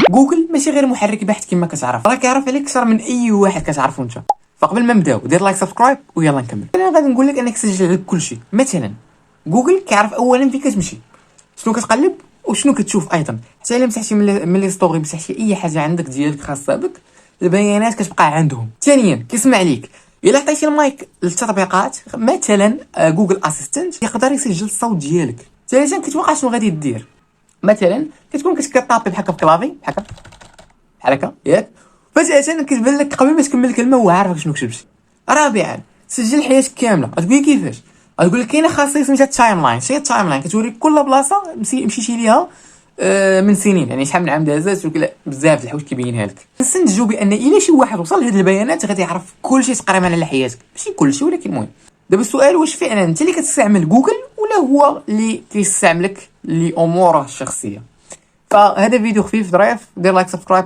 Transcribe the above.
جوجل ماشي غير محرك بحث كما كتعرف، راه كيعرف عليك اكثر من اي واحد كتعرفو انت. فقبل ما نبداو دير لايك سبسكرايب ويلا نكمل. انا غادي نقول لك انك تسجل على كلشي. مثلا جوجل كيعرف اولا فين كتمشي، شنو كتقلب وشنو كتشوف ايضا. حتى الا مسحتي من لي ستوري، مسحتي اي حاجه عندك ديالك خاصه بك، البيانات كتبقى عندهم. ثانيا كيسمع ليك. الا عطيتي المايك للتطبيقات مثلا جوجل اسيستنت يقدر يسجل الصوت ديالك. ثالثا كتوقع شنو غادي دير. مثلا كتكون كتطابي بحال هكا في كلافي بحال هكا ياك، فجأة كتبان لك قبل ما تكمل الكلمه هو عارف شنو كتبتي. رابعا سجل حياتك كامله. غتقولي كيفاش؟ غتقول لك كاينه خاصيه سميتها التايم لاين. شنو هي التايم لاين؟ كتوريك كل بلاصه مشيتي ليها من سنين، يعني شحال من عام دازت وكلا بزاف د الحوايج كيبينها لك. نستنتجوا بان الا شي واحد وصل لهاد البيانات غادي يعرف كلشي تقريبا على حياتك، ماشي كلشي ولكن المهم. دابا السؤال، واش فعلا انت اللي كتستعمل جوجل ولا هو اللي كيستعملك لاموره الشخصيه؟ فهذا فيديو خفيف ظريف. دير لايك سبسكرايب.